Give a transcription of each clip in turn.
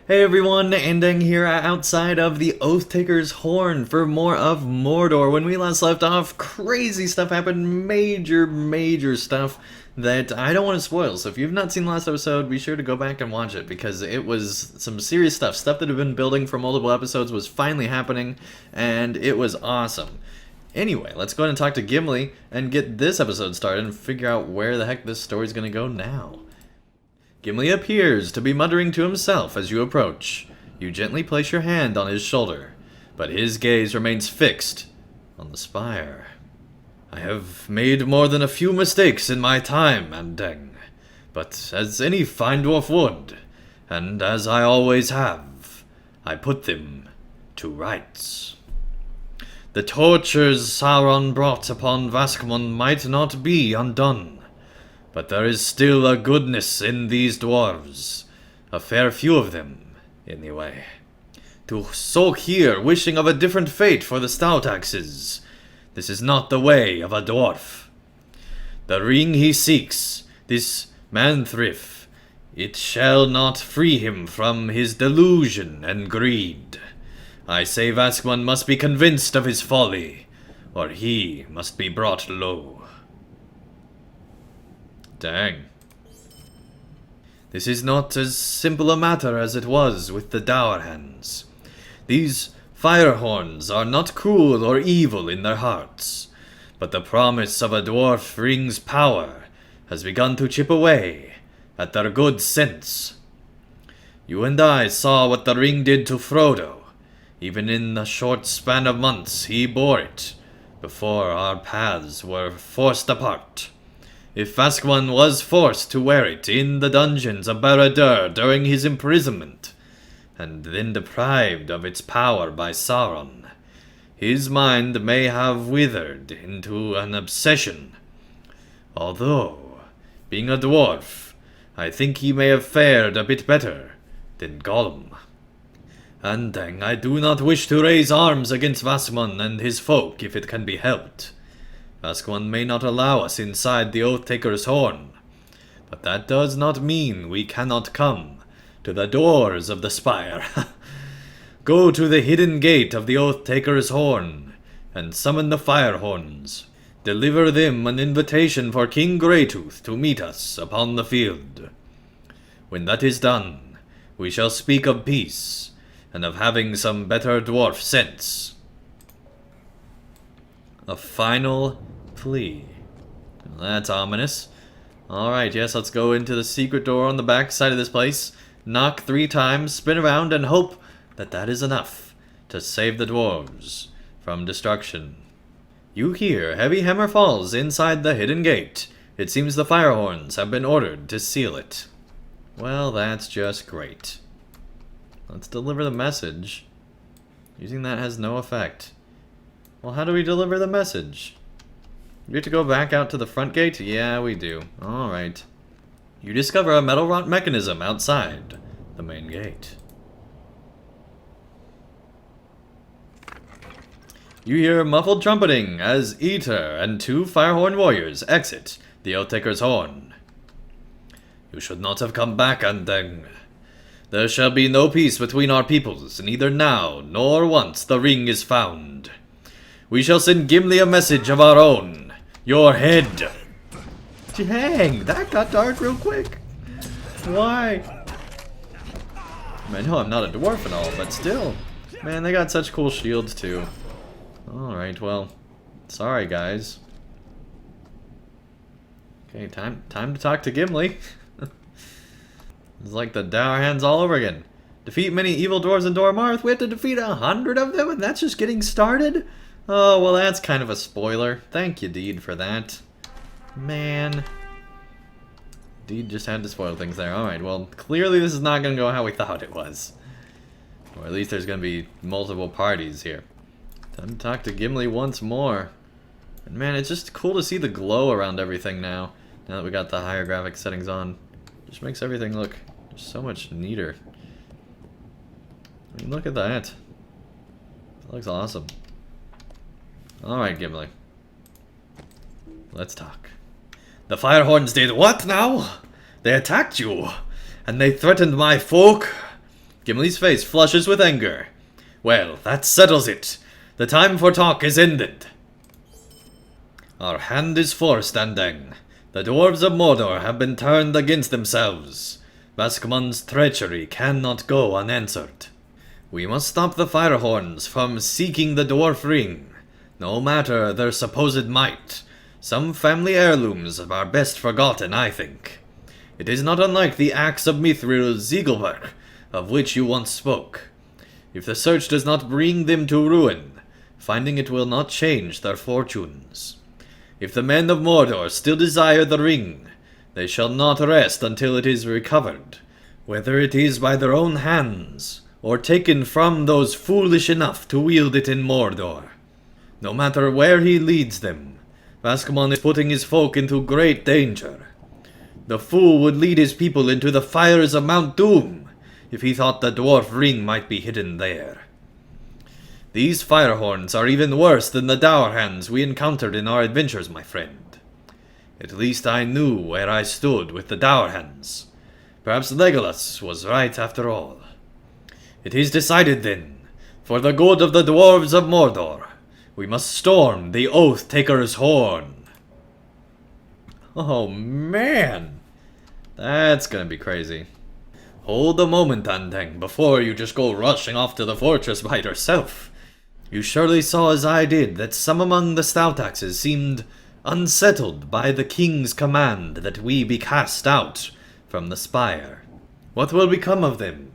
Hey everyone, Andang here outside of the Oath-TAKER'S horn for more of Mordor. When we last left off, crazy stuff happened, major stuff that I don't want to spoil. So if you've not seen the last episode, be sure to go back and watch it because it was some serious stuff. Stuff that had been building for multiple episodes was finally happening, and it was awesome. Anyway, let's go ahead and talk to Gimli and get this episode started and figure out where the heck this story's gonna go now. Gimli appears to be muttering to himself as you approach. You gently place your hand on his shoulder, but his gaze remains fixed on the spire. I have made more than a few mistakes in my time, Andang, but as any fine dwarf would, and as I always have, I put them to rights. The tortures Sauron brought upon Vaskmon might not be undone. But there is still a goodness in these dwarves. A fair few of them, anyway. To sulk here, wishing of a different fate for the stout axes. This is not the way of a dwarf. The ring he seeks, this Manthrif, it shall not free him from his delusion and greed. I say Vaskmon must be convinced of his folly, or he must be brought low. Dang. This is not as simple a matter as it was with the Dour Hands. These firehorns are not cruel or evil in their hearts, but the promise of a dwarf ring's power has begun to chip away at their good sense. You and I saw what the ring did to Frodo. Even in the short span of months he bore it, before our paths were forced apart. If Vaskmon was forced to wear it in the dungeons of Barad-dûr during his imprisonment, and then deprived of its power by Sauron, his mind may have withered into an obsession. Although, being a dwarf, I think he may have fared a bit better than Gollum. Andang, I do not wish to raise arms against Vaskmon and his folk if it can be helped. Vaskmon may not allow us inside the Oath-TAKER'S horn, but that does not mean we cannot come to the doors of the spire. Go to the hidden gate of the Oath-TAKER'S horn, and summon the Firehorns. Deliver them an invitation for King Greytooth to meet us upon the field. When that is done, we shall speak of peace, and of having some better dwarf sense. A final plea. That's ominous. Alright, yes, let's go into the secret door on the back side of this place. Knock 3 times, spin around, and hope that that is enough to save the dwarves from destruction. You hear heavy hammer falls inside the hidden gate. It seems the Firehorns have been ordered to seal it. Well, that's just great. Let's deliver the message. Using that has no effect. Well, how do we deliver the message? Do we have to go back out to the front gate? Yeah, we do. Alright. You discover a metal rot mechanism outside the main gate. You hear muffled trumpeting as Eater and 2 Firehorn warriors exit the Oath-TAKER'S horn. You should not have come back, Andang. There shall be no peace between our peoples, neither now nor once the ring is found. We shall send Gimli a message of our own. Your head. Dang, that got dark real quick. Why? I know I'm not a dwarf and all, but still. Man, they got such cool shields too. Alright, well. Sorry, guys. Okay, time to talk to Gimli. It's like the Dour Hands all over again. Defeat many evil dwarves in Dor Marth. We have to defeat 100 of them, and that's just getting started? Oh, well, that's kind of a spoiler. Thank you, Deed, for that. Man. Deed just had to spoil things there. Alright, well, clearly this is not going to go how we thought it was. Or at least there's going to be multiple parties here. Time to talk to Gimli once more. And man, it's just cool to see the glow around everything now. Now that we got the higher graphic settings on. Just makes everything look just so much neater. I mean, look at that. That looks awesome. Alright, Gimli. Let's talk. The Firehorns did what now? They attacked you, and they threatened my folk. Gimli's face flushes with anger. Well, that settles it. The time for talk is ended. Our hand is forced, Andang. The dwarves of Mordor have been turned against themselves. Vascmon's treachery cannot go unanswered. We must stop the Firehorns from seeking the dwarf ring. No matter their supposed might, some family heirlooms are best forgotten, I think. It is not unlike the axe of Mithril Ziegelberg, of which you once spoke. If the search does not bring them to ruin, finding it will not change their fortunes. If the men of Mordor still desire the ring, they shall not rest until it is recovered, whether it is by their own hands, or taken from those foolish enough to wield it in Mordor. No matter where he leads them, Vascmon is putting his folk into great danger. The fool would lead his people into the fires of Mount Doom, if he thought the dwarf ring might be hidden there. These Firehorns are even worse than the Dourhands we encountered in our adventures, my friend. At least I knew where I stood with the Dourhands. Perhaps Legolas was right after all. It is decided then. For the good of the dwarves of Mordor, we must storm the Oath-Taker'S horn. Oh man, that's gonna be crazy. Hold a moment, Andang, before you just go rushing off to the fortress by yourself. You surely saw as I did that some among the Stoutaxes seemed unsettled by the king's command that we be cast out from the spire. What will become of them?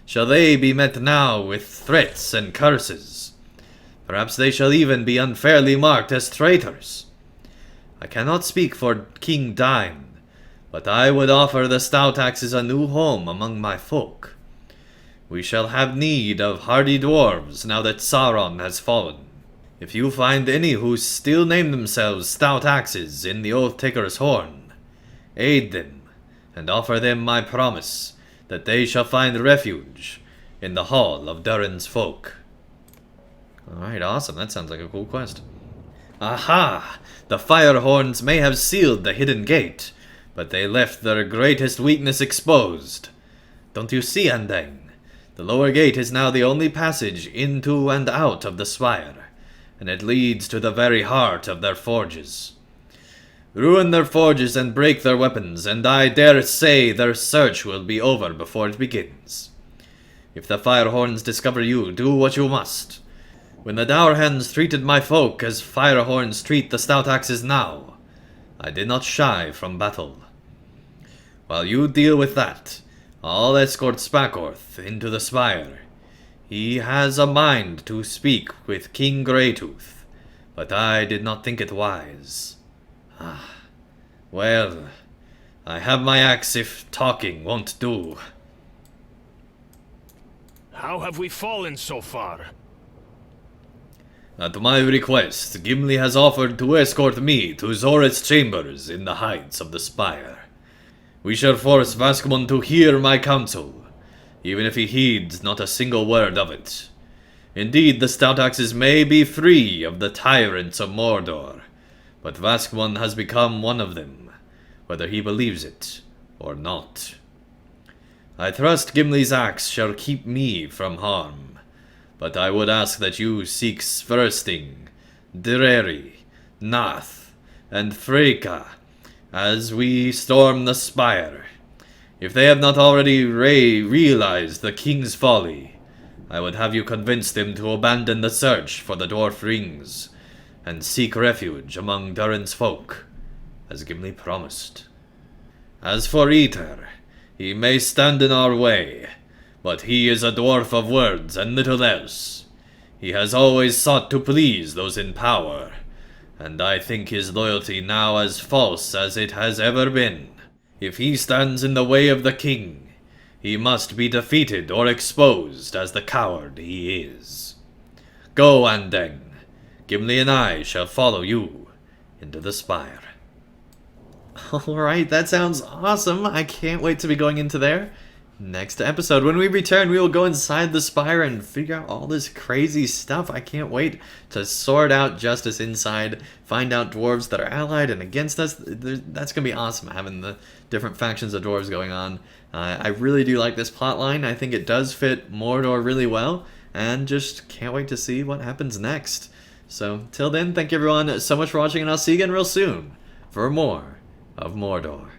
Shall they be met now with threats and curses? Perhaps they shall even be unfairly marked as traitors. I cannot speak for King Dain, but I would offer the Stoutaxes a new home among my folk. We shall have need of hardy dwarves now that Sauron has fallen. If you find any who still name themselves Stoutaxes in the Oath-Taker'S horn, aid them, and offer them my promise that they shall find refuge in the Hall of Durin's folk. Alright, awesome. That sounds like a cool quest. Aha! The Firehorns may have sealed the hidden gate, but they left their greatest weakness exposed. Don't you see, Andang? The lower gate is now the only passage into and out of the spire, and it leads to the very heart of their forges. Ruin their forges and break their weapons, and I dare say their search will be over before it begins. If the Firehorns discover you, do what you must. When the Dourhands treated my folk as Firehorns treat the Stoutaxes now, I did not shy from battle. While you deal with that, I'll escort Spakorth into the spire. He has a mind to speak with King Greytooth, but I did not think it wise. Well, I have my axe if talking won't do. How have we fallen so far? At my request, Gimli has offered to escort me to Zorith's chambers in the heights of the spire. We shall force Vascmon to hear my counsel, even if he heeds not a single word of it. Indeed, the Stoutaxes may be free of the tyrants of Mordor, but Vascmon has become one of them, whether he believes it or not. I trust Gimli's axe shall keep me from harm, but I would ask that you seek Sversting, Dreri, Nath, and Freyka as we storm the spire. If they have not already realized the king's folly, I would have you convince them to abandon the search for the dwarf rings and seek refuge among Durin's folk, as Gimli promised. As for Eter, he may stand in our way, but he is a dwarf of words and little else. He has always sought to please those in power, and I think his loyalty now as false as it has ever been. If he stands in the way of the king, he must be defeated or exposed as the coward he is. Go, Andang. Gimli and I shall follow you into the spire. Alright, that sounds awesome. I can't wait to be going into there. next episode. When we return, we will go inside the spire and figure out all this crazy stuff. I can't wait to sort out justice inside, find out dwarves that are allied and against us. That's going to be awesome, having the different factions of dwarves going on. I really do like this plotline. I think it does fit Mordor really well, and just can't wait to see what happens next. So, till then, thank you everyone so much for watching, and I'll see you again real soon for more of Mordor.